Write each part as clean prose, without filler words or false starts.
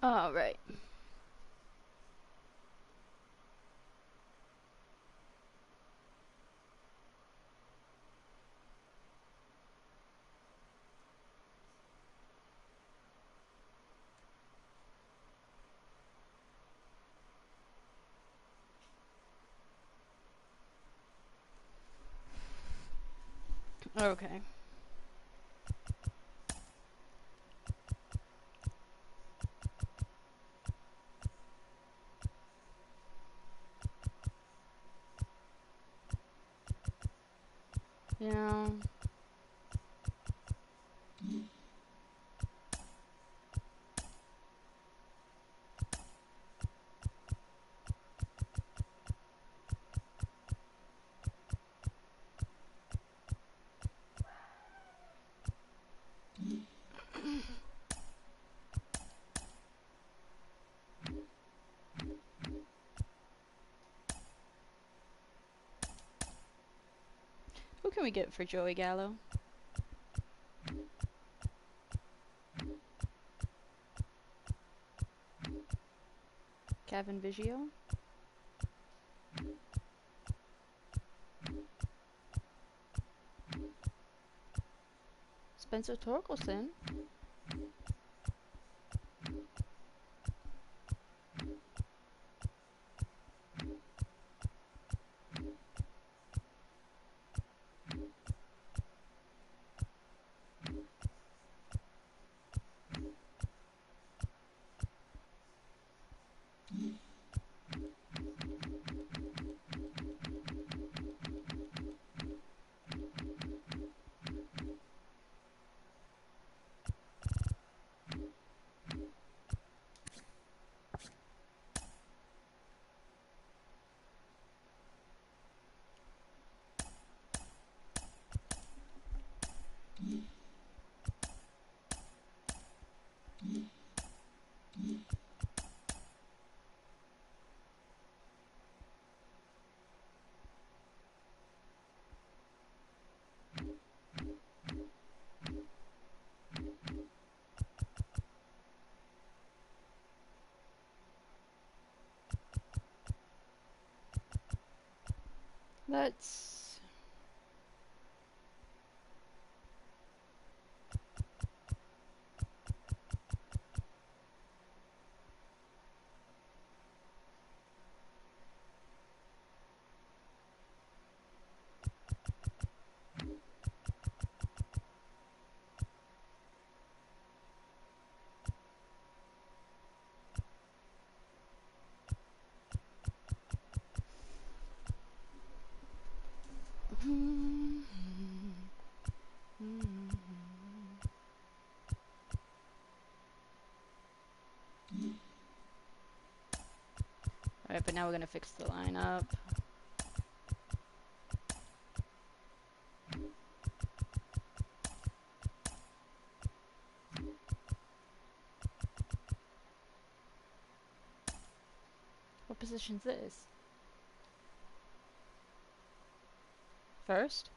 All right. Okay. Yeah. Who can we get for Joey Gallo? Kevin Biggio? Spencer Torkelson? Let's... Alright, but now we're gonna fix the lineup. What position's this? First?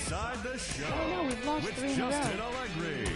Inside the Show Oh no, we've lost with 3 in a row. Justin Allegri.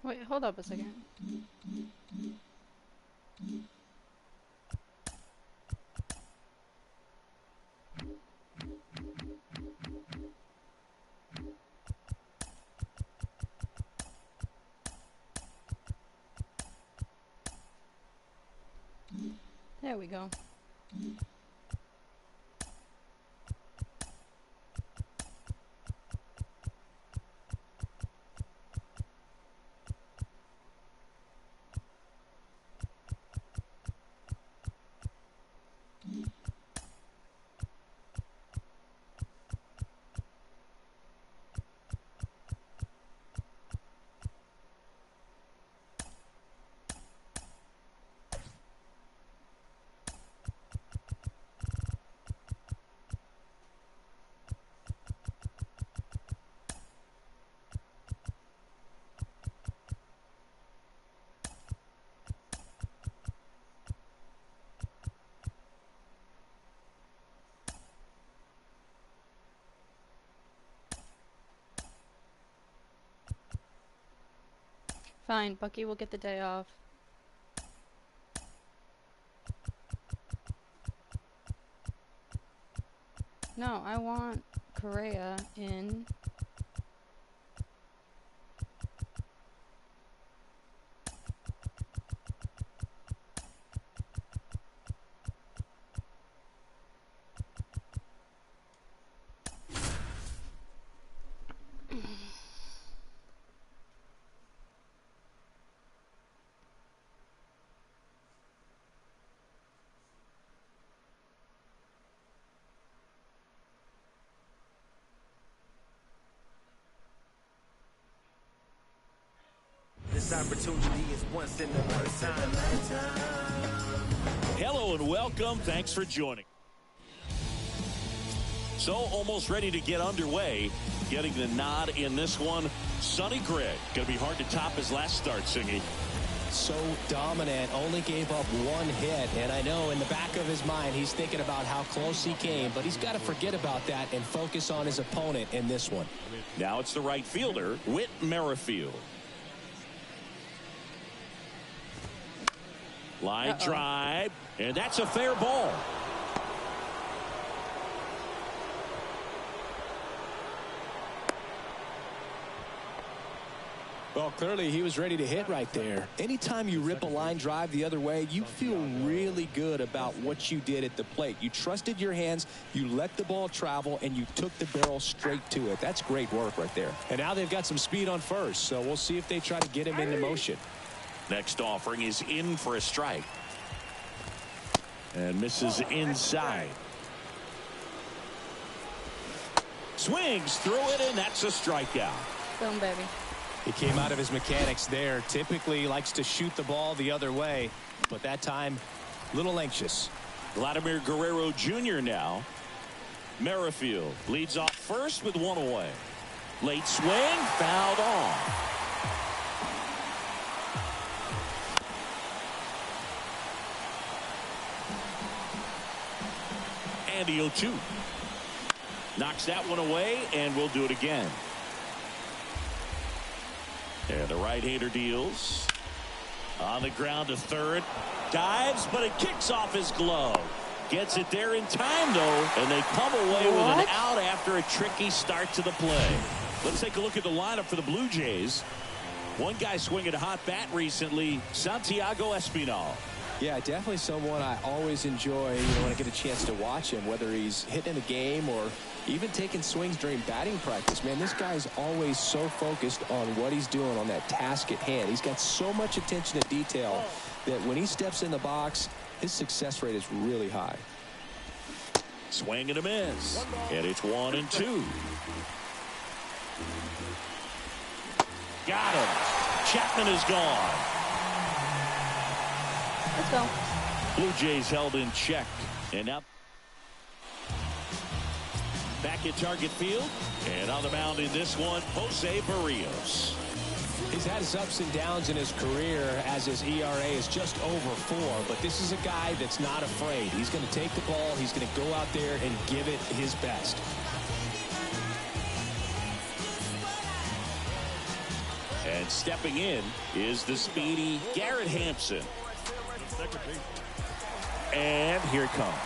Wait, hold up a second. There we go. Fine, Bucky will get the day off. No, I want Correa in. This opportunity is once in a lifetime. Hello and welcome. Thanks for joining. So almost ready to get underway. Getting the nod in this one, Sonny Gregg. Going to be hard to top his last start, Sinky. So dominant, only gave up one hit, and I know in the back of his mind he's thinking about how close he came, but he's got to forget about that and focus on his opponent in this one. Now it's the right fielder, Whit Merrifield. Line drive, and that's a fair ball. Well, clearly he was ready to hit right there. Anytime you rip a line drive the other way, you feel really good about what you did at the plate. You trusted your hands, you let the ball travel, and you took the barrel straight to it. That's great work right there. And now they've got some speed on first, so we'll see if they try to get him into motion. Next offering is in for a strike. And misses inside. Swings through it, and that's a strikeout. Boom, baby. He came out of his mechanics there. Typically likes to shoot the ball the other way, but that time, a little anxious. Vladimir Guerrero Jr. now. Merrifield leads off first with one away. Late swing, fouled off. Andy 0-2. Knocks that one away, and we'll do it again. And the right-hander deals. On the ground to third. Dives, but it kicks off his glove. Gets it there in time, though, and they come away with an out after a tricky start to the play. Let's take a look at the lineup for the Blue Jays. One guy swinging a hot bat recently, Santiago Espinal. Yeah, definitely someone I always enjoy, when I get a chance to watch him, whether he's hitting in the game or even taking swings during batting practice. Man, this guy's always so focused on what he's doing on that task at hand. He's got so much attention to detail that when he steps in the box, his success rate is really high. Swing and a miss. And it's 1-2. Got him. Chapman is gone. Let's go. Blue Jays held in check. And up. Back at target field. And on the mound in this one, Jose Barrios. He's had his ups and downs in his career as his ERA is just over 4. But this is a guy that's not afraid. He's going to take the ball. He's going to go out there and give it his best. And And stepping in is the speedy Garrett Hampson. And here it comes.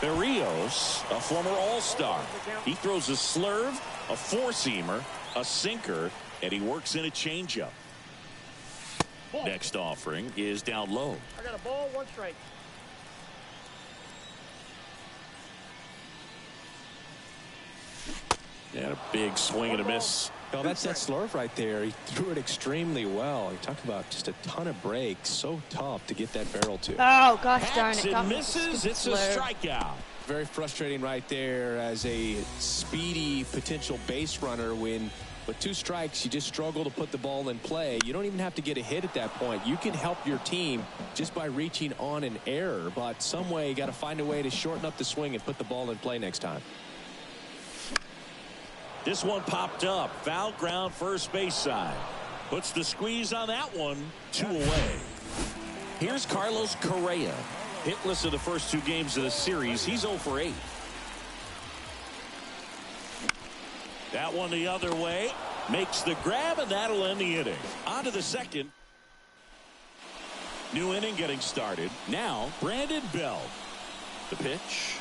Berrios, a former All-Star. He throws a slurve, a four-seamer, a sinker, and he works in a changeup. Next offering is down low. I got a ball, 1 strike. And a big swing and a miss. Well, that's that slurve right there. He threw it extremely well. He talked about just a ton of breaks. So tough to get that barrel to. Oh, gosh darn Hats it. and misses. It's a strikeout. Very frustrating right there as a speedy potential base runner when with 2 strikes you just struggle to put the ball in play. You don't even have to get a hit at that point. You can help your team just by reaching on an error, but some way you got to find a way to shorten up the swing and put the ball in play next time. This one popped up. Foul ground first base side. Puts the squeeze on that one. 2 away. Here's Carlos Correa. Hitless in the first 2 games of the series. He's 0 for 8. That one the other way. Makes the grab, and that'll end the inning. On to the second. New inning getting started. Now, Brandon Belt. The pitch.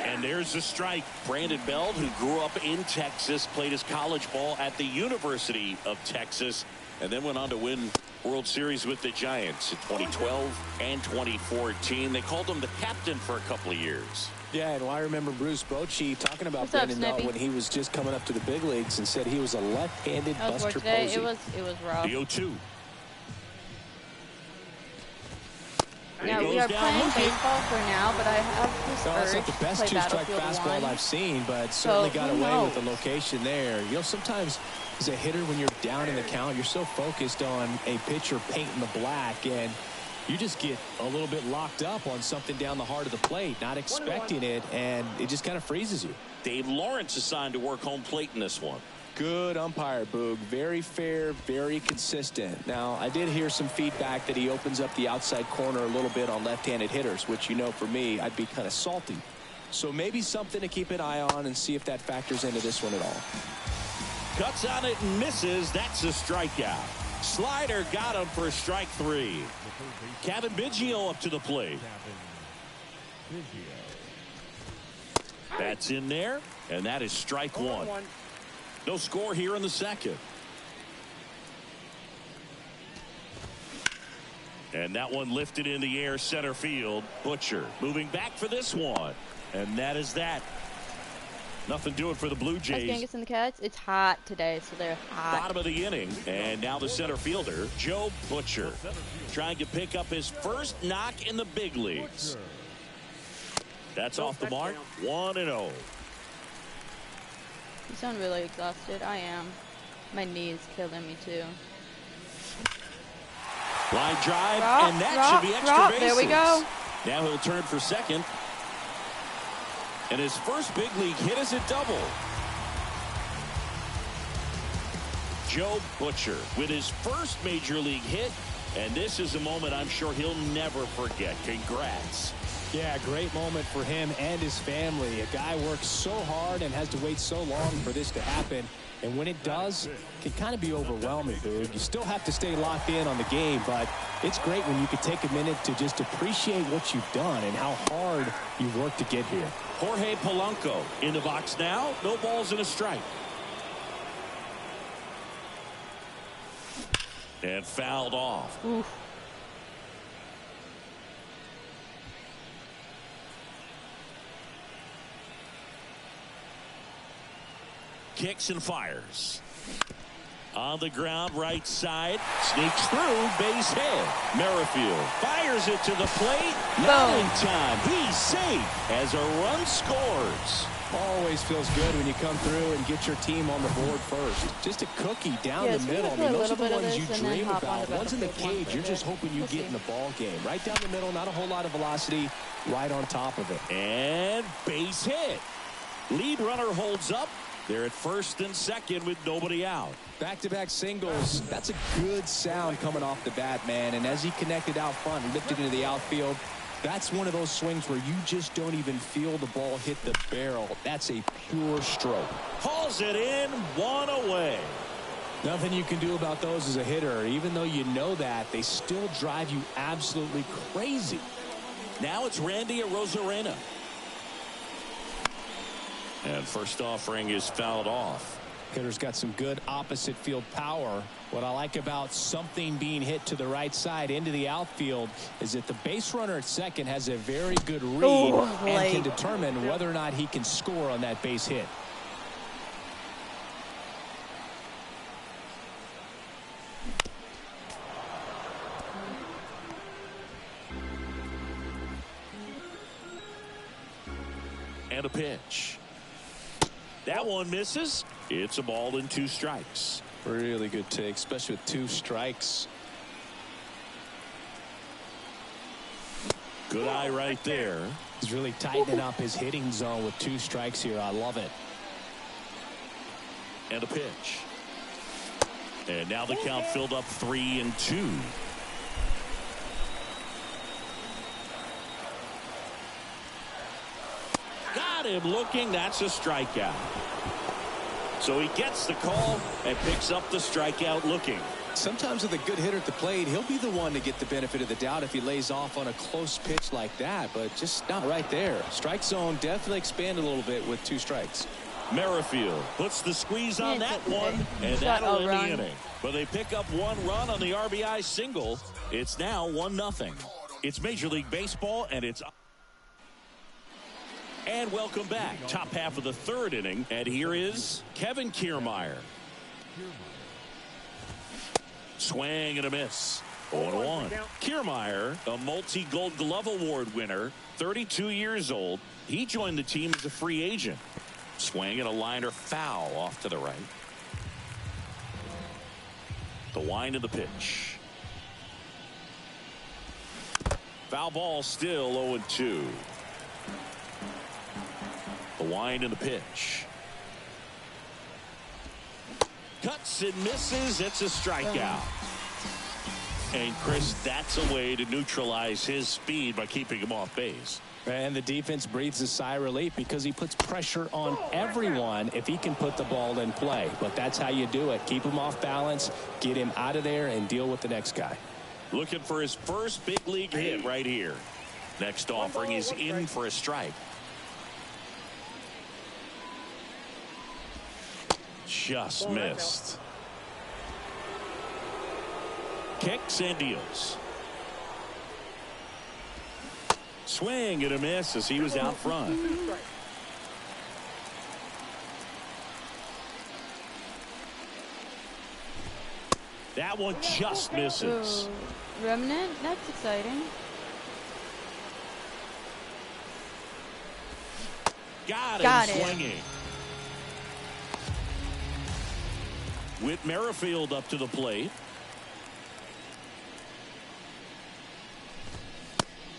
And there's the strike. Brandon Belt, who grew up in Texas, played his college ball at the University of Texas, and then went on to win World Series with the Giants in 2012 and 2014. They called him the captain for a couple of years. Yeah, and I remember Bruce Bochy talking about What's up, Brandon Belt Snippy? when he was just coming up to the big leagues and said he was a left-handed That was buster work today. posy. It was rough. The 0-2. Now, we are playing baseball for now, but I have this No, that's urge not the to best play 2-strike Battlefield fastball 1. I've seen, but certainly got who away with the knows? location there. You know, sometimes as a hitter, when you're down in the count, you're so focused on a pitcher painting the black, and you just get a little bit locked up on something down the heart of the plate, not expecting it, and it just kind of freezes you. Dave Lawrence assigned to work home plate in this one. Good umpire, Boog. Very fair, very consistent. Now, I did hear some feedback that he opens up the outside corner a little bit on left-handed hitters, which, you know, for me, I'd be kind of salty. So maybe something to keep an eye on and see if that factors into this one at all. Cuts on it and misses. That's a strikeout. Slider got him for strike 3. Kevin Biggio up to the plate. That's in there, and that is strike 1. No score here in the second. And that one lifted in the air center field. Butcher moving back for this one. And that is that. Nothing doing for the Blue That's Jays. Genghis and the Cats. It's hot today, so they're hot. Bottom of the inning. And now the center fielder, Joe Butcher, trying to pick up his first knock in the big leagues. That's off the mark. 1-0. You sound really exhausted. I am. My knee's killing me too. Line drive, Drop, and that drop, should be extra drop. bases. There we go. Now he'll turn for second. And his first big league hit is a double. Joe Butcher with his first major league hit. And this is a moment I'm sure he'll never forget. Congrats. Yeah, great moment for him and his family. A guy works so hard and has to wait so long for this to happen. And when it does, it can kind of be overwhelming, dude. You still have to stay locked in on the game, but it's great when you can take a minute to just appreciate what you've done and how hard you worked to get here. Jorge Polanco in the box now. No balls and a strike. And fouled off. Oof. Kicks and fires. On the ground, right side. Sneaks through, base hit. Merrifield fires it to the plate. Not in time. He's safe as a run scores. Always feels good when you come through and get your team on the board first. Just a cookie down Yeah, the so we're middle. gonna play a those are little the bit of ones you this and then dream hop on about. to Ones in the Battlefield 1 cage, you're for just a bit. hoping you We'll get see. in the ball game. Right down the middle, not a whole lot of velocity, right on top of it. And base hit. Lead runner holds up. They're at first and second with nobody out. Back-to-back singles. That's a good sound coming off the bat, man. And as he connected out front and lifted into the outfield, That's one of those swings where you just don't even feel the ball hit the barrel. That's a pure stroke. Hauls it in, one away. Nothing you can do about those as a hitter. Even though you know that, they still drive you absolutely crazy. Now it's Randy Arozarena. And first offering is fouled off. Hitter's got some good opposite field power. What I like about something being hit to the right side into the outfield is that the base runner at second has a very good read and can determine whether or not he can score on that base hit. And a pitch. That one misses. It's a ball and 2 strikes. Really good take, especially with 2 strikes. Good eye right there. He's really tightening up his hitting zone with 2 strikes here. I love it. And a pitch. And now the count filled up 3-2. Got him looking. That's a strikeout. So he gets the call and picks up the strikeout looking. Sometimes with a good hitter at the plate, he'll be the one to get the benefit of the doubt if he lays off on a close pitch like that, but just not right there. Strike zone definitely expanded a little bit with 2 strikes. Merrifield puts the squeeze on that one, and that'll end the inning. But they pick up 1 run on the RBI single. It's now 1-0. It's Major League Baseball, and it's... And welcome back. Top half of the 3rd inning. And here is Kevin Kiermaier. Swing and a miss. 0-1. Kiermaier, a multi-Gold Glove Award winner, 32 years old. He joined the team as a free agent. Swing and a liner foul off to the right. The wind of the pitch. Foul ball still 0-2. The wind and the pitch. Cuts and misses. It's a strikeout. And Chris, that's a way to neutralize his speed by keeping him off base. And the defense breathes a sigh of relief because he puts pressure on everyone if he can put the ball in play. But that's how you do it. Keep him off balance, get him out of there, and deal with the next guy. Looking for his first big league hit right here. Next offering is in for a strike. Just missed. Kicks and deals. Swing and a miss as he was out front. That one just misses. Remnant, that's exciting. Got him swinging. With Merrifield up to the plate.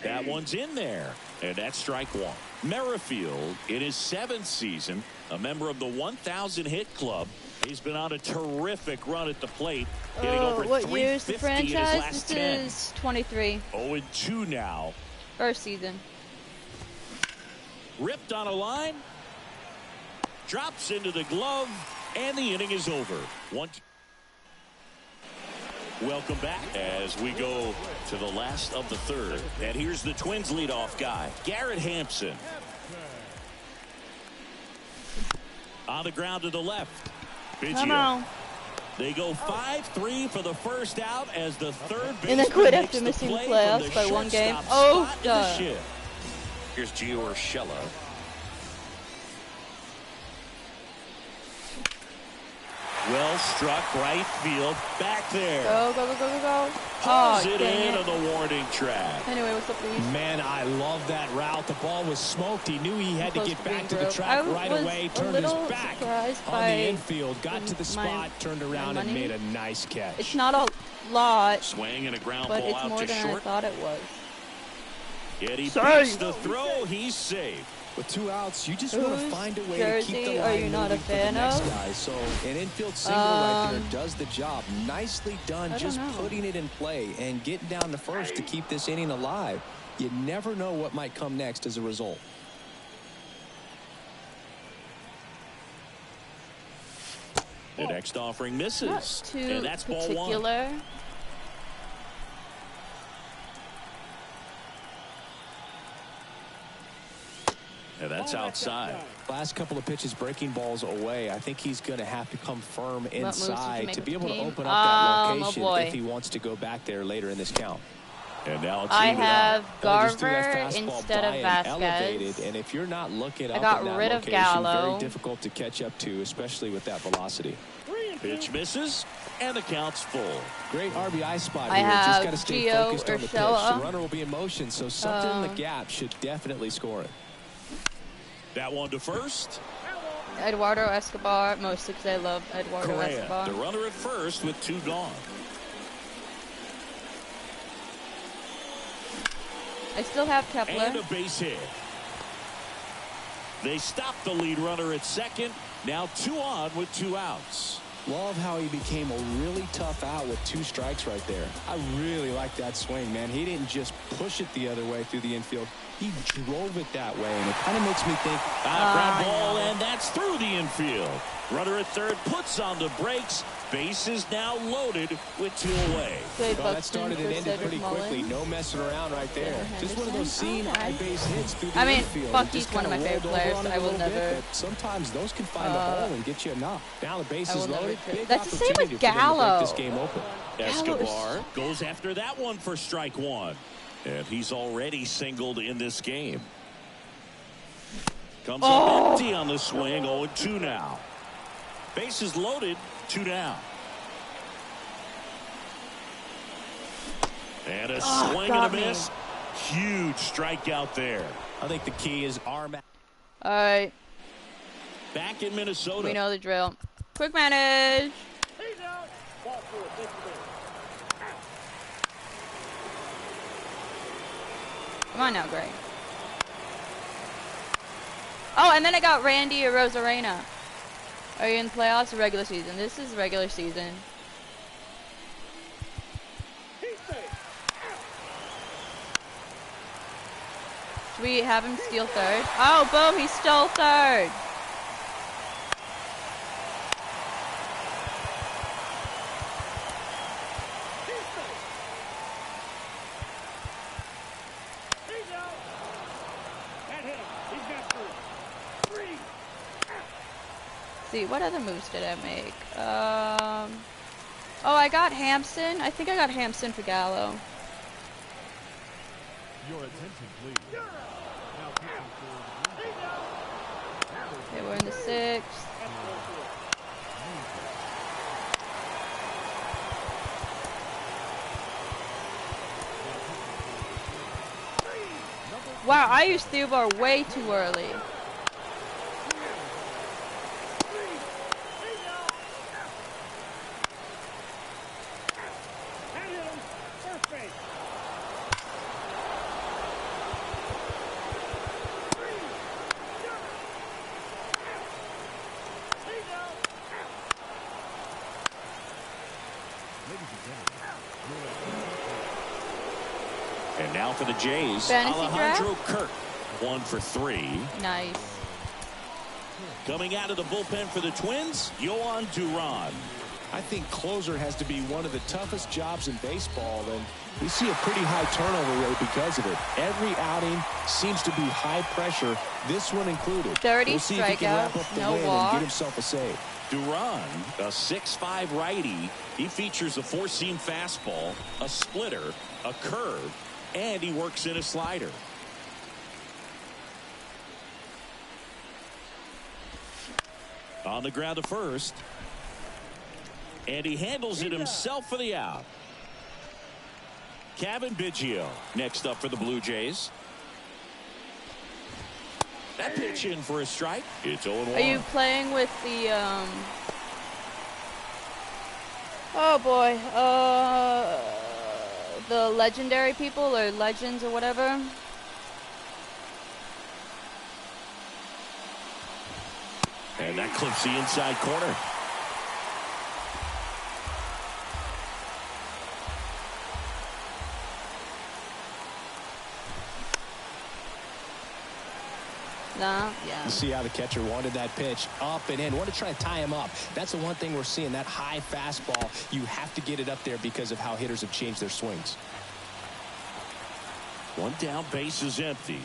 That one's in there. And that's strike 1. Merrifield, in his 7th season, a member of the 1,000 hit club. He's been on a terrific run at the plate, hitting over what year is the 350 franchise? in his last 10. This is 23. 0-2 now. 1st season. Ripped on a line. Drops into the glove. And the inning is over. Welcome back as we go to the last of the 3rd. And here's the Twins leadoff guy, Garrett Hampson. On the ground to the left. Come on. They go 5-3 for the first out as the 3rd baseman And then quit makes after the missing play playoffs from the by 1 game. shortstop Oh, spot in the duh. shift. Here's Yunalescka. Well struck right field. Back there. Go, go, go, go, go, go. Pulls Oh, it dang in it. on the warning track. Anyway, what's up, Reese? Man, I love that route. The ball was smoked. He knew he had to Close get to back being to the broke. track I right was away. a Turned his little back surprised on by the infield. Got to the my spot, turned around, and money. made a nice catch. It's not a lot, Swing and a ground but ball it's out more to than short. I thought it was. Yet he Sorry. beats the throw. He's safe. With 2 outs, you just want to Whose find a way jersey to keep the are line you not a moving for fan the next of? guy. So an infield single right there does the job. Nicely done, I don't just know. putting it in play and getting down to first to keep this inning alive. you never know what might come next as a result. The next offering misses. Not too and that's ball particular. one. And that's outside. Last couple of pitches breaking balls away. I think he's going to have to come firm inside to be able to open up that location if he wants to go back there later in this count. And now it's I have Garver instead of Elevated, Vasquez. and if you're not looking up I got in that rid of location, Gallo. very difficult to catch up to, especially with that velocity. Pitch misses, and the count's full. Great RBI spot I here. have Just got to stay Gio focused on the pitch. Urshela. The runner will be in motion, so something in the gap should definitely score it. That one to first. Eduardo Escobar, mostly because I love Eduardo Correa, Escobar. the runner at first with 2 gone. I still have Kepler. And a base hit. They stopped the lead runner at second. Now 2 on with 2 outs. Love how he became a really tough out with 2 strikes right there. I really like that swing, man. He didn't just push it the other way through the infield. He drove it that way, and it kind of makes me think. Ground ball, and that's through the infield. Runner at third puts on the brakes. Base is now loaded with 2 away. Well, that started and ended pretty quickly. No messing around right there. Just one of those seeing eye base hits through the infield. Bucky's one of my favorite players. I will never. But sometimes those can find the hole and get you a knock. Now the base is loaded. Big That's the same with opportunity for them to Gallo. break this game open. Escobar goes after that one for strike 1. And he's already singled in this game. Comes up empty on the swing. 0-2 now. Base is loaded. 2 down. And a swing and a miss. Huge strikeout there. I think the key is arm. All right. Back in Minnesota. We know the drill. Quick manage. Come on now, Gray. Oh, and then I got Randy Arozarena. Are you in the playoffs or regular season? This is regular season. Should we have him steal third? Oh, boom, he stole third. See, what other moves did I make? Oh, I got Hampson. I think I got Hampson for Gallo. Your attention, please. Now pitching for Okay, we're in the 6th. Wow, I used Theobald way too early. And now for the Jays, Fantasy Alejandro Kirk, 1 for 3. Nice. Coming out of the bullpen for the Twins, Yohan Duran. I think closer has to be one of the toughest jobs in baseball, and we see a pretty high turnover rate because of it. Every outing seems to be high pressure, this one included. 30 we'll see if he can wrap up strikeouts, the no win and walk. get himself a save. Duran, a 6'5" righty. He features a 4-seam fastball, a splitter, a curve, and he works in a slider. On the ground to first. And he handles it himself for the out. Kevin Biggio next up for the Blue Jays. That pitch in for a strike. It's 0-1. Are you playing with the, oh boy, the legendary people or legends or whatever? And that clips the inside corner. No, yeah. You see how the catcher wanted that pitch up and in. Want to try to tie him up. That's the one thing we're seeing, that high fastball. You have to get it up there because of how hitters have changed their swings. One down, base is empty.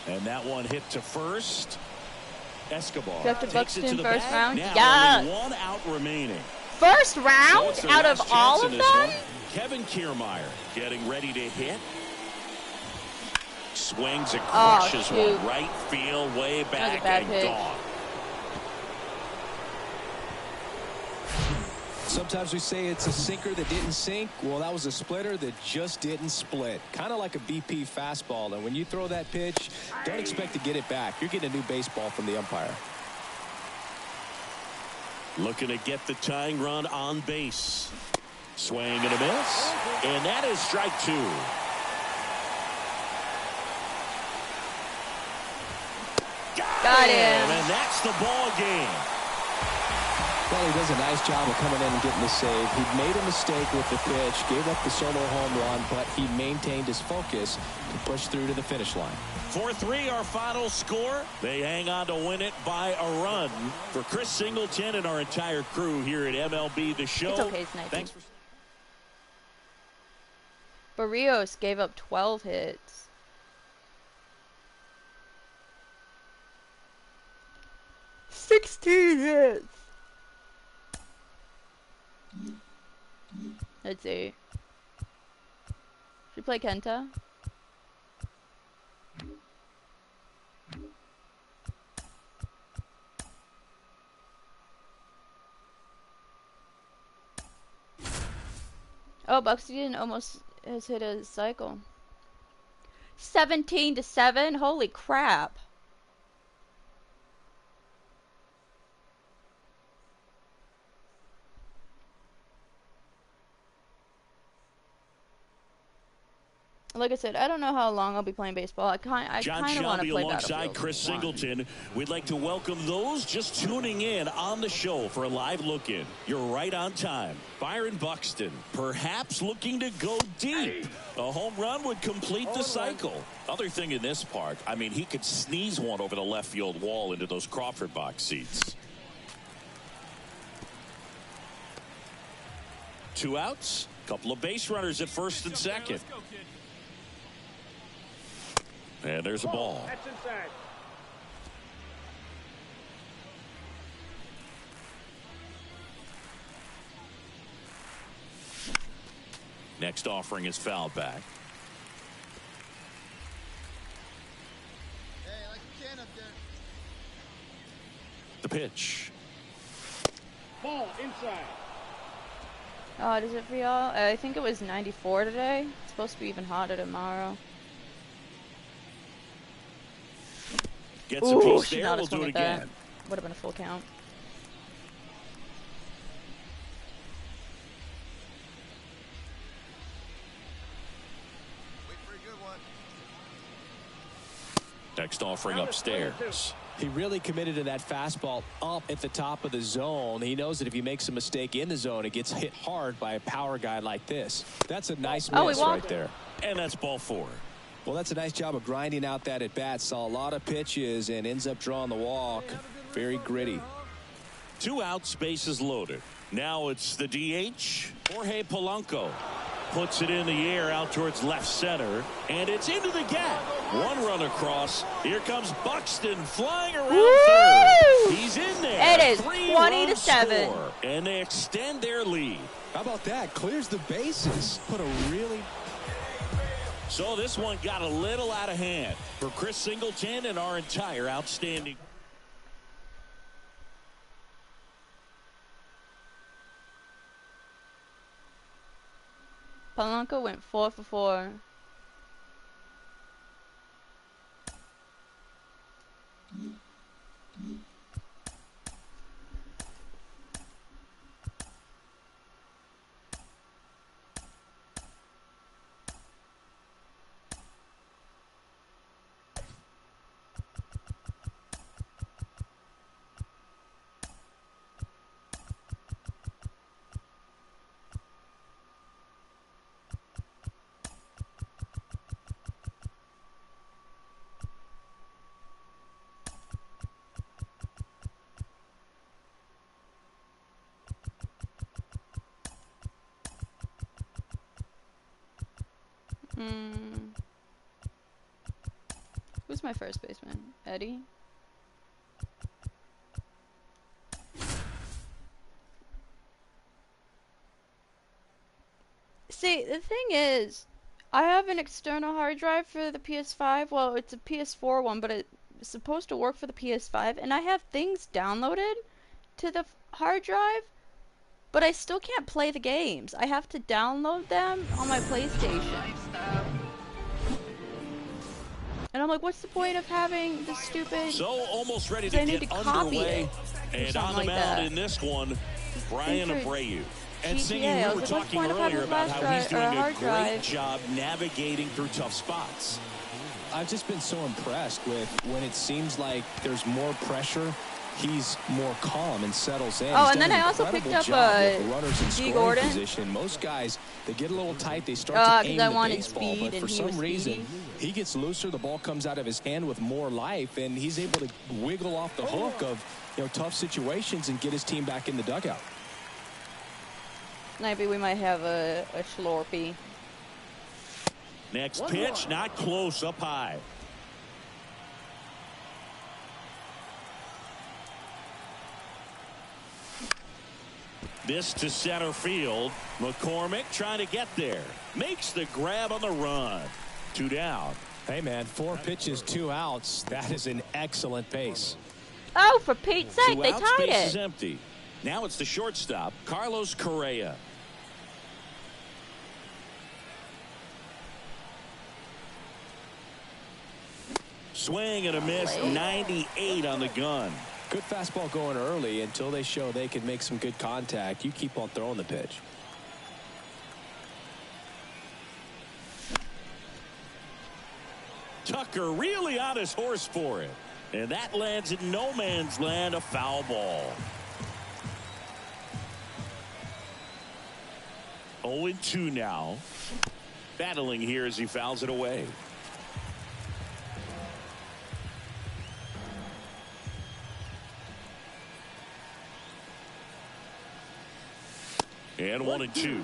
And that one hit to first. Escobar Jeff to takes it to Buxton, the first bag. round. Now Yeah. only one out remaining. First round So it's their out of last all chance of in this them? one. Kevin Kiermaier getting ready to hit. Swings and crushes shoot. one right field, way That was a back bad and pitch. gone. Sometimes we say it's a sinker that didn't sink. Well, that was a splitter that just didn't split. Kind of like a BP fastball. And when you throw that pitch, don't expect to get it back. You're getting a new baseball from the umpire. Looking to get the tying run on base. Swing and a miss. And that is strike two. Got him. And that's the ball game. Well, he does a nice job of coming in and getting the save. He made a mistake with the pitch, gave up the solo home run, but he maintained his focus to push through to the finish line. 4-3 our final score. They hang on to win it by a run. For Chris Singleton and our entire crew here at MLB The Show. It's okay, Snipey. Thanks for Barrios gave up 12 hits. $16 hits. Let's see. Should we play Kenta? Oh, Buxton almost has hit a cycle. 17-7. Holy crap. Like I said, I don't know how long I'll be playing baseball. I kind of want to play alongside Battlefield. Chris Singleton. We'd like to welcome those just tuning in on the show for a live look-in. You're right on time. Byron Buxton, perhaps looking to go deep. A home run would complete the cycle. Other thing in this part, I mean, he could sneeze one over the left field wall into those Crawford box seats. 2 outs, couple of base runners at first and second. And there's a ball. That's inside. Next offering is foul back. Hey, I like your can up there. The pitch. Ball inside. Oh, does it for y'all? I think it was 94 today. It's supposed to be even hotter tomorrow. Gets a Ooh, piece should there. not We'll have do swung it at that. again. Would have been a full count. Wait for a good one. Next offering upstairs. He really committed to that fastball up at the top of the zone. He knows that if he makes a mistake in the zone, it gets hit hard by a power guy like this. That's a nice Oh, he miss walked. right there. And that's ball 4. Well, that's a nice job of grinding out that at bat. Saw a lot of pitches and ends up drawing the walk. Very gritty. 2 outs, bases loaded. Now it's the DH, Jorge Polanco. Puts it in the air out towards left center, and it's into the gap. 1 run across. Here comes Buxton flying around third. He's in there. It is 3-run 20-7. score, and they extend their lead. How about that? Clears the bases. Put a really... So this one got a little out of hand for Chris Singleton and our entire outstanding. Polanco went 4 for 4. Who's my first baseman? Eddie? See, the thing is, I have an external hard drive for the PS5. Well, it's a PS4 one, but it's supposed to work for the PS5. And I have things downloaded to the hard drive, but I still can't play the games. I have to download them on my PlayStation. And I'm like, what's the point of having this stupid... So almost ready to get underway. And on the mound in this one, Brian Abreu. And Sinky, we were talking earlier about how he's doing a great job navigating through tough spots. I've just been so impressed with when it seems like there's more pressure, he's more calm and settles in. Oh, and then I also picked up G. Gordon. Position. Most guys, they get a little tight, they start to aim the baseball, but for some reason, he gets looser, the ball comes out of his hand with more life, and he's able to wiggle off the hook of tough situations and get his team back in the dugout. Maybe we might have a Schlorpy. Next pitch, not close, up high. This to center field. McCormick trying to get there. Makes the grab on the run. 2 down. Hey, man, 4 pitches, 2 outs. That is an excellent pace. Oh, for Pete's sake, they tied it. Base is empty. Now it's the shortstop, Carlos Correa. Swing and a miss, 98 on the gun. Good fastball going early until they show they can make some good contact. You keep on throwing the pitch. Tucker really on his horse for it. And that lands in no man's land, a foul ball. 0-2 now. Battling here as he fouls it away. And 1-2.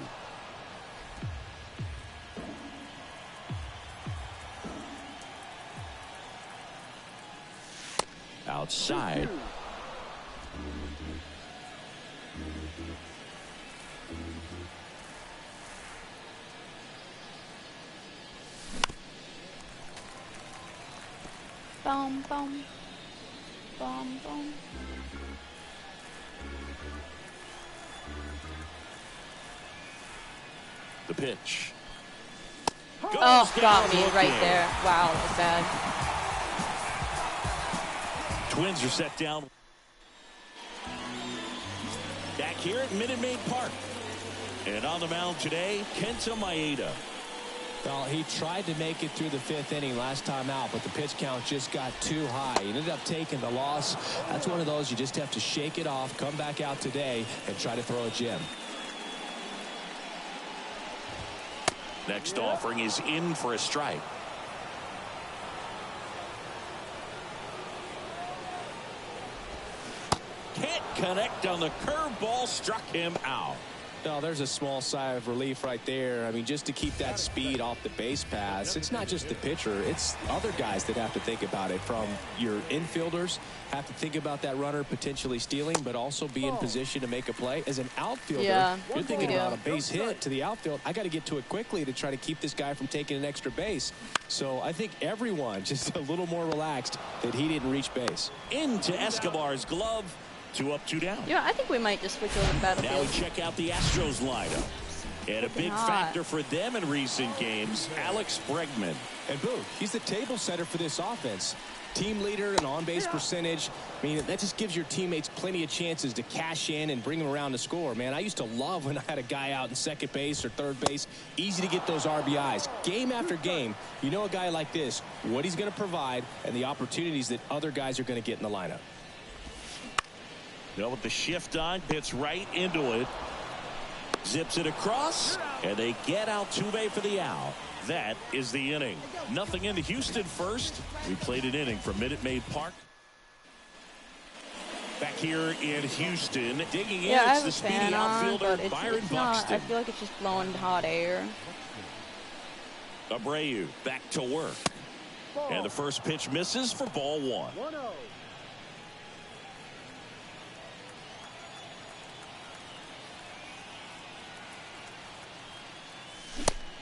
Outside. Boom, boom. Boom, boom. The pitch. Oh, got me right there. Wow, that was bad. Twins are set down. Back here at Minute Maid Park. And on the mound today, Kenta Maeda. Well, he tried to make it through the 5th inning last time out, but the pitch count just got too high. He ended up taking the loss. That's one of those you just have to shake it off, come back out today, and try to throw a gem. Next offering is in for a strike. Can't connect on the curveball, struck him out. No, there's a small sigh of relief right there. I mean, just to keep that speed off the base paths, it's not just the pitcher, it's other guys that have to think about it. From your infielders have to think about that runner potentially stealing, but also be in position to make a play. As an outfielder, you're thinking about a base hit to the outfield. I got to get to it quickly to try to keep this guy from taking an extra base. So I think everyone just a little more relaxed that he didn't reach base. Into Escobar's glove. 2 up, 2 down. Yeah, I think we might just switch over to Battlefield. Now we check out the Astros lineup. And a big factor for them in recent games, Alex Bregman. And Boo, he's the table setter for this offense. Team leader and on-base percentage. I mean, that just gives your teammates plenty of chances to cash in and bring them around to score. Man, I used to love when I had a guy out in second base or third base. Easy to get those RBIs. Game after game, you know a guy like this, what he's going to provide and the opportunities that other guys are going to get in the lineup. Now with the shift on, hits right into it. Zips it across, and they get Altuve for the out. That is the inning. Nothing into Houston first. We played an inning from Minute Maid Park. Back here in Houston, digging in, it's the speedy outfielder, Byron Buxton. I feel like it's just blowing hot air. Abreu back to work. And the first pitch misses for ball 1. 1-0.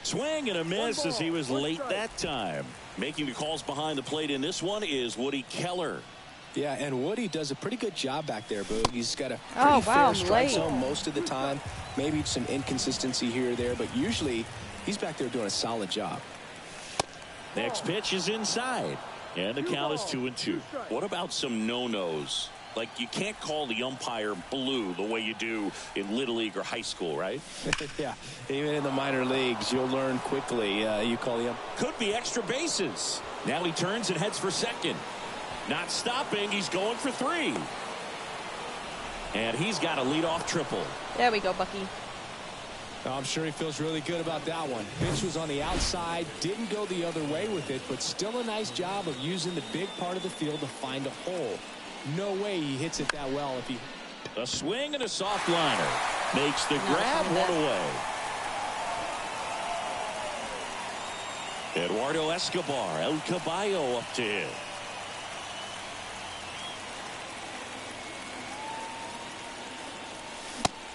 Swing and a miss as he was late that time. Making the calls behind the plate in this one is Woody Keller. Yeah, and Woody does a pretty good job back there, Boog. He's got a pretty fair strike zone most of the time. Maybe some inconsistency here or there, but usually he's back there doing a solid job. Next pitch is inside, and the count is 2-2. What about some no-nos? Like, you can't call the umpire blue the way you do in Little League or high school, right? Yeah, even in the minor leagues, you'll learn quickly. You call the Could be extra bases. Now he turns and heads for second. Not stopping. He's going for 3. And he's got a leadoff triple. There we go, Bucky. I'm sure he feels really good about that one. Pitch was on the outside, didn't go the other way with it, but still a nice job of using the big part of the field to find a hole. No way he hits it that well if he... A swing and a soft liner. Makes the grab, 1 away. Eduardo Escobar, El Caballo up to hit.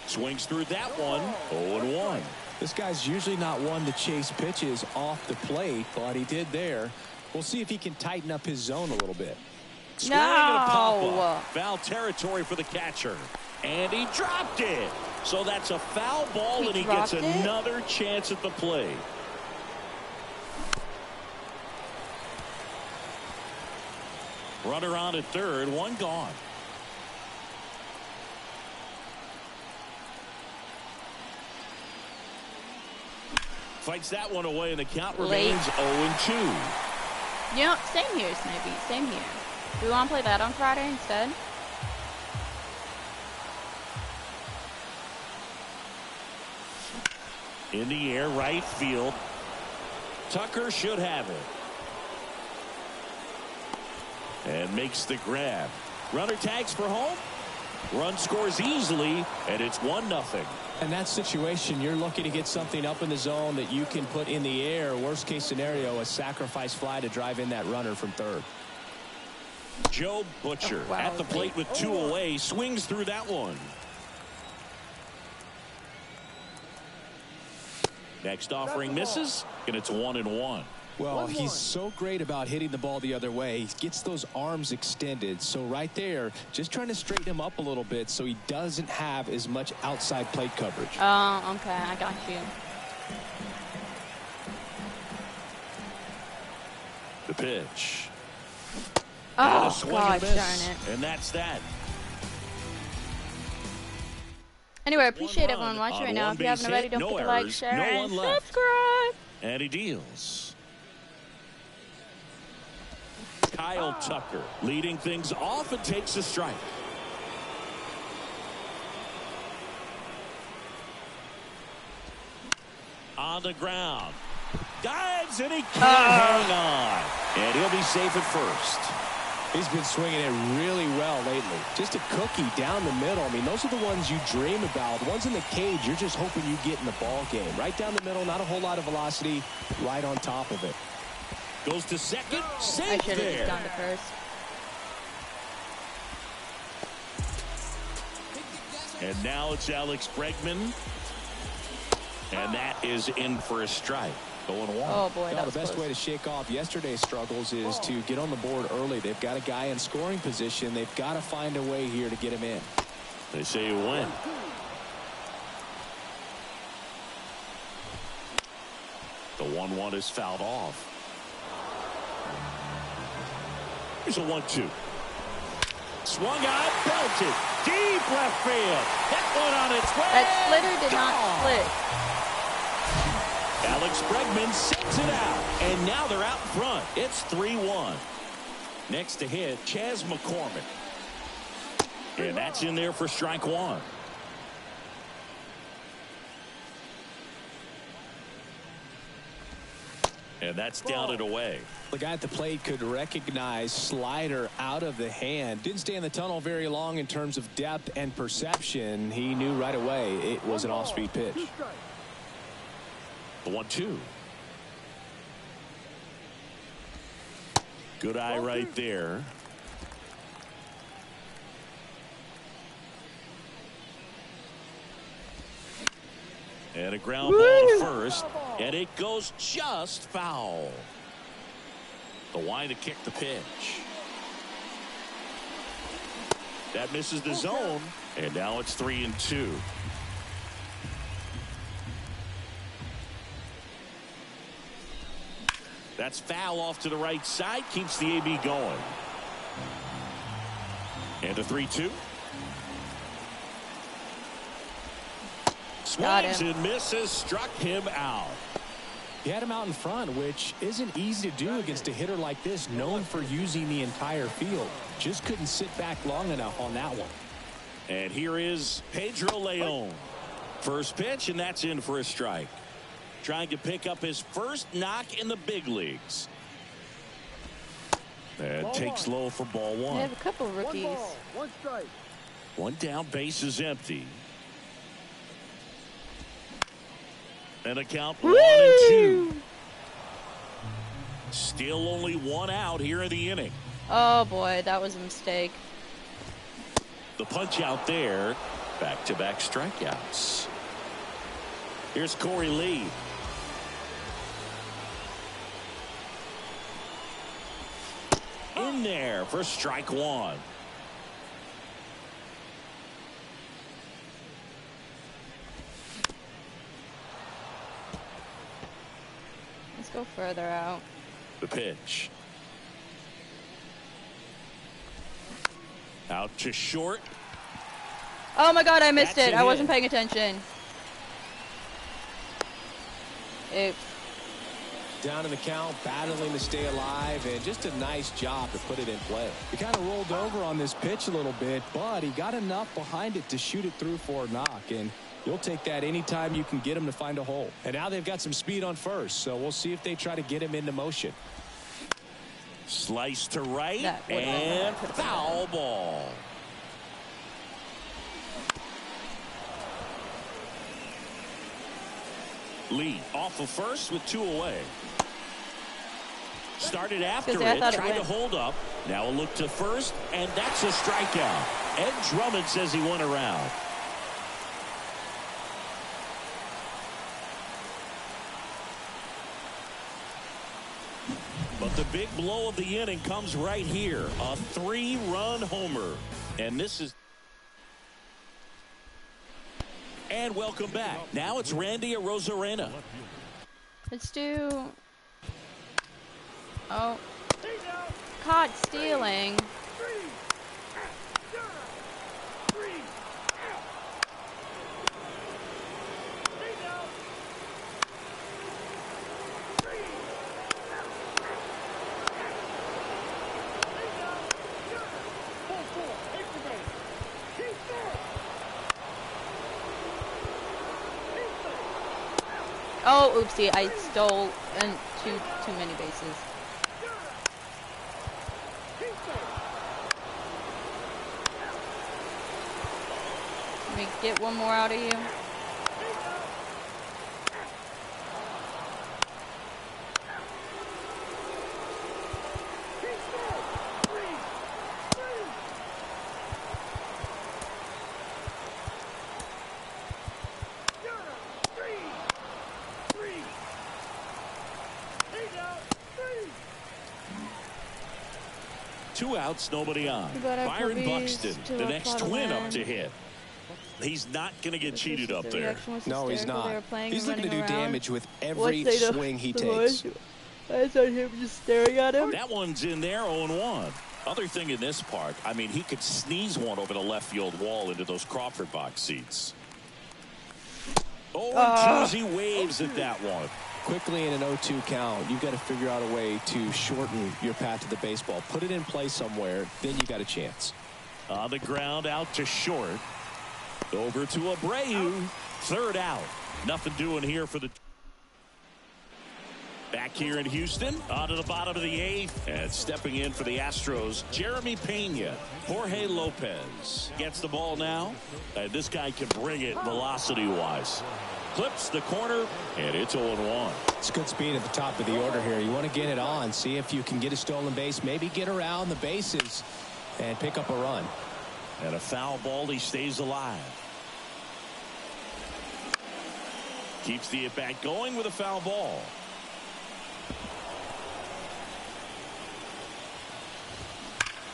Swings through that one. 0-1. This guy's usually not one to chase pitches off the plate, but he did there. We'll see if he can tighten up his zone a little bit. Swing and a pop-up. Foul territory for the catcher. And he dropped it. So that's a foul ball, and he gets another chance at the plate. Runner on at third, 1 gone. Fights that one away, and the count remains 0-2. You know, same here, Snipey. Same here. Do we want to play that on Friday instead? In the air, right field. Tucker should have it. And makes the grab. Runner tags for home. Run scores easily, and it's 1-0. In that situation, you're looking to get something up in the zone that you can put in the air. Worst case scenario, a sacrifice fly to drive in that runner from third. Joe Butcher at the plate with 2 away. Swings through that one. Next offering misses, and it's 1-1. Well, he's so great about hitting the ball the other way. He gets those arms extended. So right there, just trying to straighten him up a little bit so he doesn't have as much outside plate coverage. Oh, okay. I got you. The pitch. Oh, God darn it. And that's that. Anyway, I appreciate everyone watching right now. If you haven't already, don't forget to like, share, and subscribe. And he deals. Kyle Tucker leading things off and takes a strike. On the ground. Dives and he can't hang on. And he'll be safe at first. He's been swinging it really well lately. Just a cookie down the middle. I mean, those are the ones you dream about. The ones in the cage, you're just hoping you get in the ball game. Right down the middle, not a whole lot of velocity, right on top of it. Goes to second, safe I should have there. just gone to first. And now it's Alex Bregman. And that is in for a strike. 0-1. Oh, boy, that was the best close. way to shake off yesterday's struggles is to get on the board early. They've got a guy in scoring position. They've got to find a way here to get him in. They say you win. The 1-1 is fouled off. Here's a 1-2. Swung out, belted. Deep left field. That one on its way. That splitter did not split. Alex Bregman sends it out. And now they're out in front. It's 3-1. Next to hit, Chas McCormick. And that's in there for strike 1. And that's down and away. The guy at the plate could recognize slider out of the hand. Didn't stay in the tunnel very long in terms of depth and perception. He knew right away it was an off-speed pitch. The 1-2. Good eye right there. And a ground ball to first, and it goes just foul. The line to kick the pitch. That misses the zone, and now it's 3-2. That's foul off to the right side, keeps the AB going. And a 3-2. Swings and misses, struck him out. He had him out in front, which isn't easy to do against a hitter like this, known for using the entire field. Just couldn't sit back long enough on that one. And here is Pedro Leon. First pitch, and that's in for a strike. Trying to pick up his first knock in the big leagues. And takes low for ball one. They have a couple rookies. 1 ball, 1 strike. One down, base is empty. And a count 1-2. Still only 1 out here in the inning. Oh boy, that was a mistake. The punch out there. Back-to-back strikeouts. Here's Corey Lee. In there for strike 1. Let's go further out. The pitch. Out to short. Oh my god, I missed That's it. a I wasn't hit. paying attention. Oops. Down in the count, battling to stay alive, and just a nice job to put it in play. He kind of rolled over on this pitch a little bit, but he got enough behind it to shoot it through for a knock, and you'll take that anytime you can get him to find a hole. And now they've got some speed on first, so we'll see if they try to get him into motion. Slice to right, That would've been and bad. foul ball. Lee off of first with 2 away. Started after Because I it, thought it tried to went. hold up. Now a look to first, and that's a strikeout. Ed Drummond says he went around. But the big blow of the inning comes right here. A 3-run homer. And this is... And welcome back. Now it's Randy Arozarena. Let's do... Oh. Caught stealing. Oh, oopsie, I stole too many bases. Let me get one more out of you. Two outs, nobody on. gotta Byron put Buxton, these to the a next pot of twin up land. to hit. He's not going to get cheated up The there. reaction was No, he's hysterical. They not. were playing He's and looking to do running around. damage with every Once they don't- swing he the takes. boys- I saw him just staring at him. That one's in there, 0-1. Other thing in this part, I mean, he could sneeze one over the left field wall into those Crawford box seats. 0-2 as he waves at that one. Quickly in an 0-2 count, you've got to figure out a way to shorten your path to the baseball. Put it in play somewhere, then you got a chance. On the ground, out to short. Over to Abreu. Third out. Nothing doing here for the... Back here in Houston, on to the bottom of the 8th, and stepping in for the Astros, Jeremy Pena. Jorge Lopez gets the ball now, and this guy can bring it velocity-wise. Clips the corner, and it's 0-1. It's good speed at the top of the order here. You want to get it on, see if you can get a stolen base, maybe get around the bases and pick up a run. And a foul ball, he stays alive. Keeps the at-bat going with a foul ball.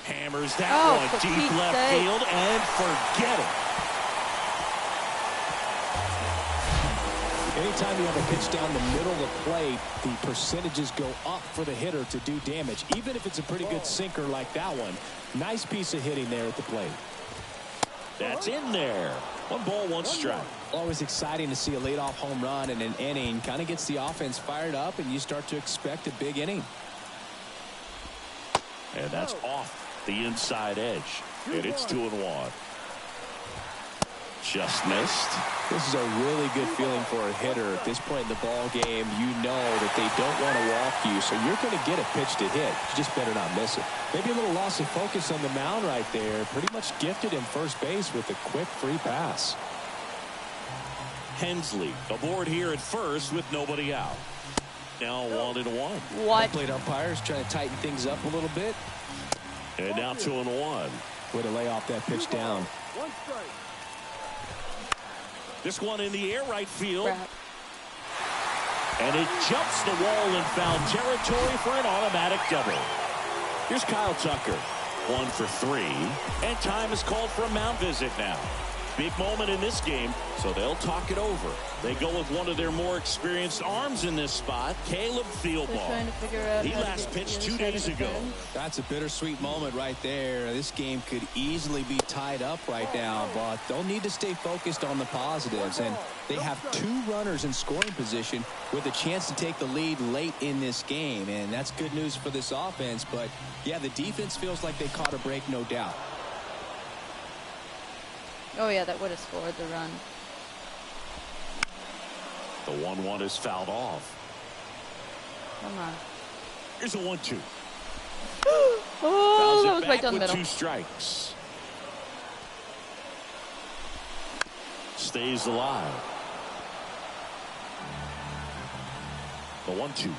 Hammers that one deep left field and forget it. Anytime you have a pitch down the middle of the plate, the percentages go up for the hitter to do damage, even if it's a pretty good sinker like that one. Nice piece of hitting there at the plate. That's in there. 1 ball, 1 strike. Always exciting to see a leadoff home run in an inning. Kind of gets the offense fired up, and you start to expect a big inning. And that's off the inside edge. And it's 2-1. Just missed. This is a really good feeling for a hitter at this point in the ball game. You know that they don't want to walk you, so you're going to get a pitch to hit. You just better not miss it. Maybe a little loss of focus on the mound right there. Pretty much gifted him first base with a quick free pass. Hensley aboard here at first with nobody out. Now 1-1. What? Plate umpires trying to tighten things up a little bit. And now 2-1. Way to lay off that pitch down. 1 strike. This one in the air right field. Crap. And it jumps the wall in foul territory for an automatic double. Here's Kyle Tucker. 1 for 3. And time is called for a mound visit now. Big moment in this game, so they'll talk it over. They go with one of their more experienced arms in this spot, Caleb Thielbar. He last pitched 2 days ago. That's a bittersweet moment right there. This game could easily be tied up right now, but they'll need to stay focused on the positives. And they have 2 runners in scoring position with a chance to take the lead late in this game. And that's good news for this offense. But, yeah, the defense feels like they caught a break, no doubt. Oh, yeah, that would have scored the run. The 1-1 is fouled off. Come on. Here's a 1-2. Oh, that was back right down the with middle. 2 strikes. Stays alive. The 1-2.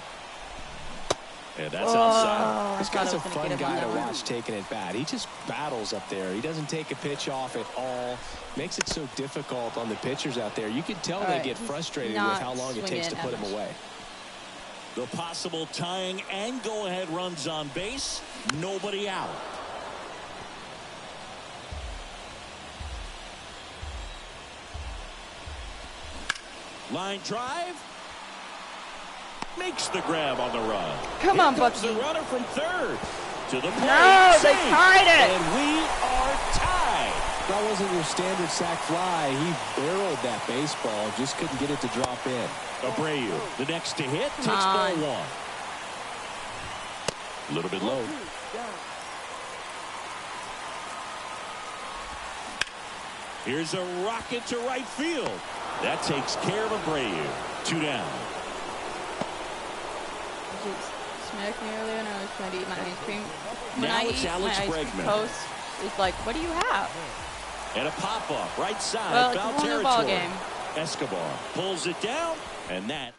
And that's outside. This guy's a fun guy to watch taking it bat. He just battles up there. He doesn't take a pitch off at all. Makes it so difficult on the pitchers out there. You can tell they get frustrated with how long it takes to put him away. The possible tying and go-ahead runs on base. Nobody out. Line drive. Makes the grab on the run. Come on, Bucky. Bucky. The runner from third to the plate. No, they tied it. And we are tied. That wasn't your standard sac fly. He barreled that baseball. Just couldn't get it to drop in. Abreu, the next to hit, takes ball 1. A little bit low. Here's a rocket to right field. That takes care of Abreu. 2 down. Smacked me earlier and I was trying to eat my ice cream. When Now I it's eat Alex my ice cream Bregman. toast, it's like, what do you have? And a pop-up right side. Well, it's foul a whole new territory. ball game. Escobar pulls it down, and that.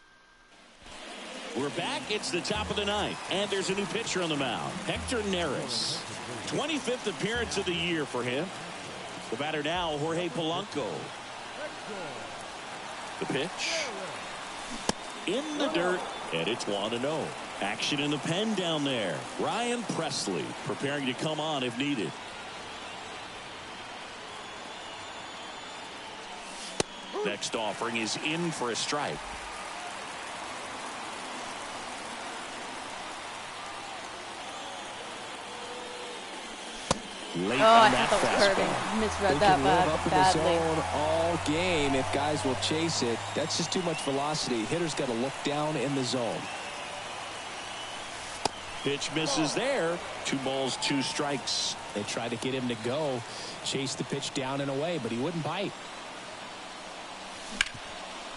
We're back. It's the top of the 9th, and there's a new pitcher on the mound. Hector Neris. 25th appearance of the year for him. The batter now, Jorge Polanco. The pitch. In the dirt, and it's 1-0. Action in the pen down there. Ryan Presley preparing to come on if needed. Next offering is in for a strike. Late I on that thought that was curving. fastball. Misread They that can live up in the badly. zone all game if guys will chase it. That's just too much velocity. Hitters got to look down in the zone. Pitch misses there. 2 balls, 2 strikes. They tried to get him to go, chase the pitch down and away, but he wouldn't bite.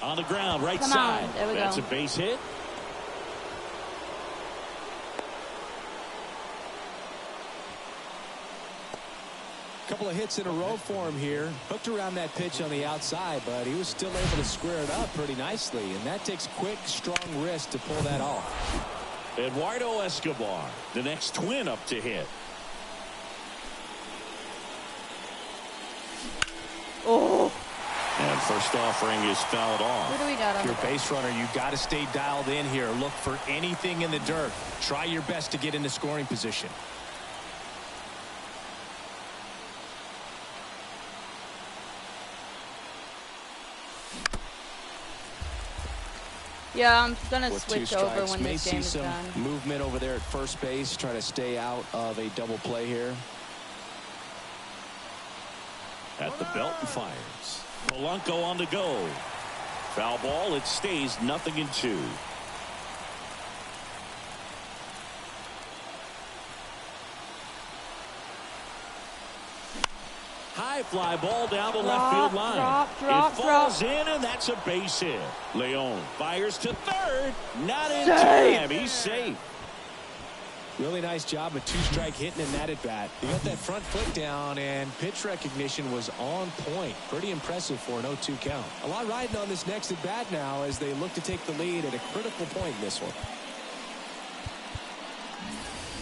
On the ground, right Come side. on, there we That's go. a base hit. couple of hits in a row for him here. Hooked around that pitch on the outside, but he was still able to square it up pretty nicely. And that takes quick, strong wrist to pull that off. Eduardo Escobar, the next twin up to hit. Oh. And first offering is fouled off. What do we got on If you're a base runner, you got to stay dialed in here. Look for anything in the dirt. Try your best to get into scoring position. Yeah, I'm gonna With switch 2 over strikes, when may this see game is some done. movement over there at first base, trying to stay out of a double play here. At the belt and fires. Polanco on the go. Foul ball. It stays 0-2. High fly ball down the left field line. It falls in, and that's a base hit. Leon fires to third. Not in time. He's safe. Really nice job, a 2-strike hitting in that at bat. He got that front foot down, and pitch recognition was on point. Pretty impressive for an 0-2 count. A lot riding on this next at bat now as they look to take the lead at a critical point in this one.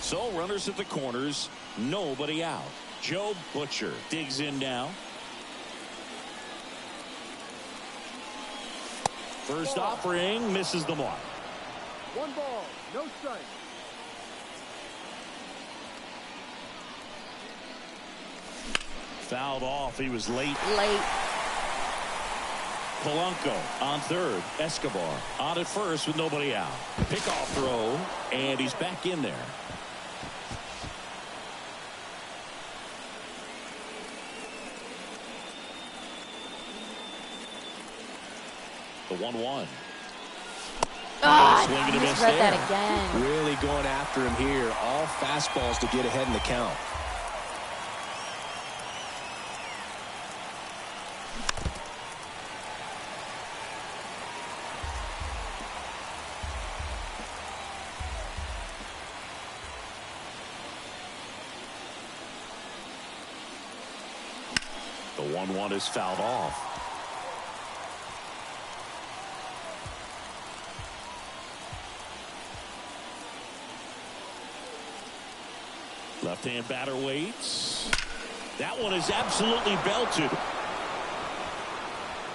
So runners at the corners, nobody out. Joe Butcher digs in now. First offering misses the mark. 1 ball, no strike. Fouled off. He was late. Polanco on third. Escobar on at first with nobody out. Pickoff throw, and he's back in there. The 1-1. Ah, Swing and a I miss misread there. that again. Really going after him here. All fastballs to get ahead in the count. The 1-1 is fouled off. Left-hand batter waits. That one is absolutely belted.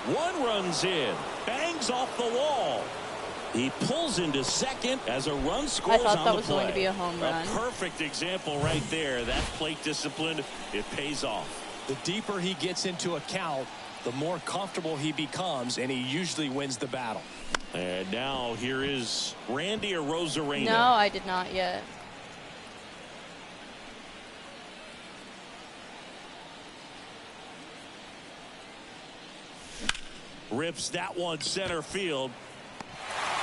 1 runs in. Bangs off the wall. He pulls into second as a run scores on the play. I thought that was going to be a home run. A perfect example right there. That plate discipline, it pays off. The deeper he gets into a count, the more comfortable he becomes, and he usually wins the battle. And now here is Randy Arozarena. No, I did not yet. Rips that one center field.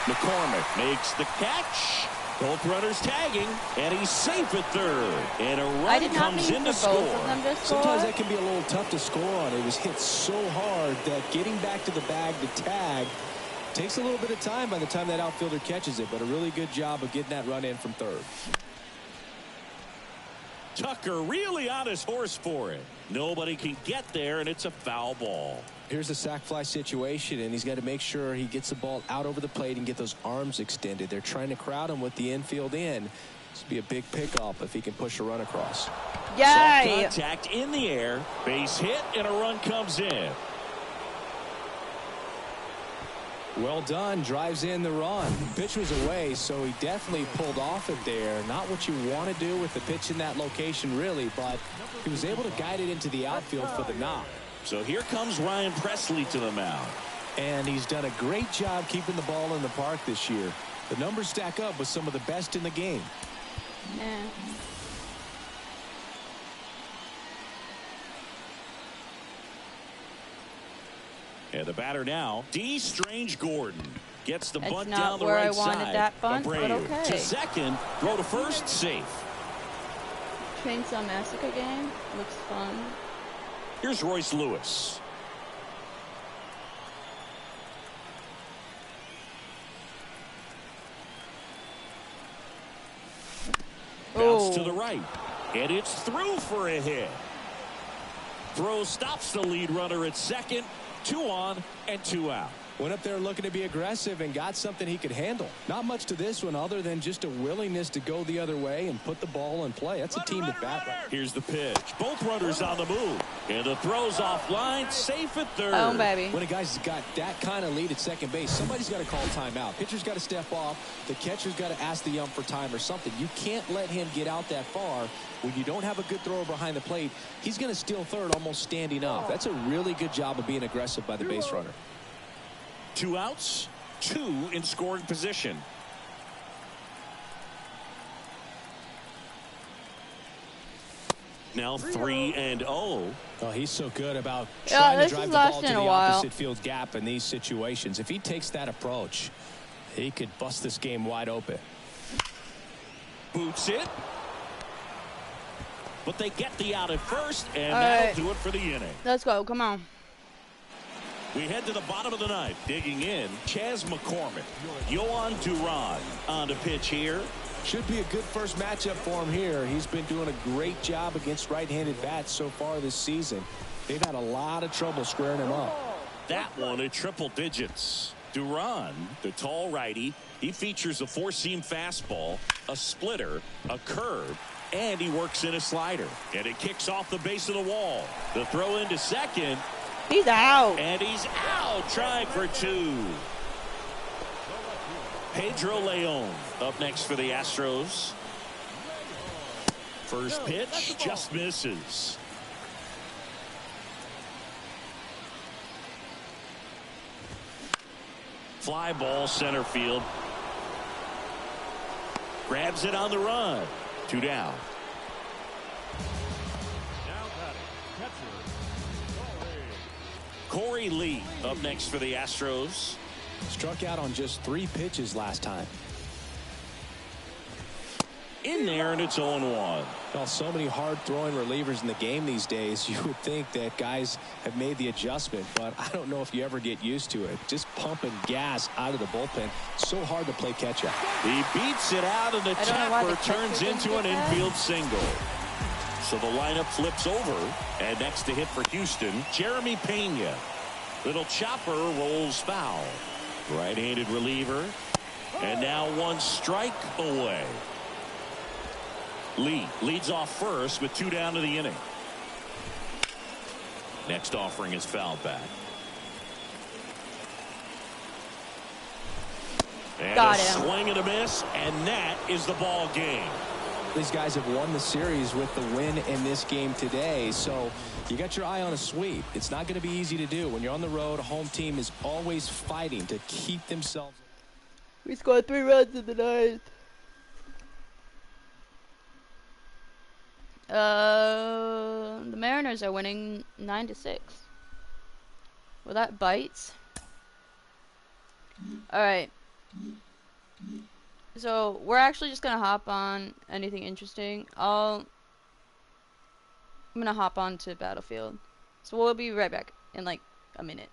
McCormick makes the catch. Both runners tagging, and he's safe at third. And a run comes in to score. Sometimes that can be a little tough to score on. It was hit so hard that getting back to the bag to tag takes a little bit of time by the time that outfielder catches it, but a really good job of getting that run in from third. Tucker really on his horse for it. Nobody can get there, and it's a foul ball. Here's the sac fly situation, and he's got to make sure he gets the ball out over the plate and get those arms extended. They're trying to crowd him with the infield in. This would be a big pickoff if he can push a run across. Yay! Soft contact in the air, base hit, and a run comes in. Well done, drives in the run. Pitch was away, so he definitely pulled off it there. Not what you want to do with the pitch in that location, really, but he was able to guide it into the outfield for the knock. So here comes Ryan Presley to the mound. And he's done a great job keeping the ball in the park this year. The numbers stack up with some of the best in the game. Yeah. And the batter now, D. Strange Gordon. Gets the bunt not down the where right I wanted side. that bunt, but Abreu okay. to second, throw to first, safe. Chainsaw Massacre game looks fun. Here's Royce Lewis. Bounce to the right. And it's through for a hit. throw stops the lead runner at second. 2 on and 2 out. Went up there looking to be aggressive and got something he could handle. Not much to this one other than just a willingness to go the other way and put the ball in play. That's a team to bat. Here's the pitch. Both runners on the move. And the throw's offline. Safe at third. Oh, baby. When a guy's got that kind of lead at second base, somebody's got to call timeout. Pitcher's got to step off. The catcher's got to ask the ump for time or something. You can't let him get out that far. When you don't have a good thrower behind the plate, he's going to steal third almost standing up. That's a really good job of being aggressive by the base runner. 2 outs, 2 in scoring position. Now 3-0. Oh, he's so good about Yeah, trying to this drive is the ball to lasting the a while. opposite field gap in these situations. If he takes that approach, he could bust this game wide open. Boots it. But they get the out at first, and All that'll right. do it for the inning. Let's go. Come on. We head to the bottom of the ninth. Digging in, Chas McCormick. Yohan Duran on the pitch here. Should be a good first matchup for him here. He's been doing a great job against right-handed bats so far this season. They've had a lot of trouble squaring him up. That one at triple digits. Duran, the tall righty, he features a 4-seam fastball, a splitter, a curve, and he works in a slider. And it kicks off the base of the wall. The throw into second. He's out. And he's out, trying for 2. Pedro Leon up next for the Astros. First pitch just misses. Fly ball center field. Grabs it on the run. 2 down. Corey Lee up next for the Astros. Struck out on just 3 pitches last time. In there, and it's 0-1. Well, so many hard-throwing relievers in the game these days, you would think that guys have made the adjustment, but I don't know if you ever get used to it. Just pumping gas out of the bullpen. So hard to play catch-up. He beats it out, and the I don't know why the chopper turns catcher into didn't an get that. infield single. So the lineup flips over, and next to hit for Houston, Jeremy Pena. Little chopper rolls foul. Right-handed reliever, and now 1 strike away. Lee leads off first with 2 down to the inning. Next offering is fouled back. And Got a him. swing and a miss, and that is the ball game. These guys have won the series with the win in this game today, so you got your eye on a sweep. It's not going to be easy to do. When you're on the road, a home team is always fighting to keep themselves. We scored 3 runs in the ninth. The Mariners are winning 9-6. Well, that bites. Alright. So, we're actually just gonna hop on anything interesting. I'm gonna hop on to Battlefield. So we'll be right back in like a minute.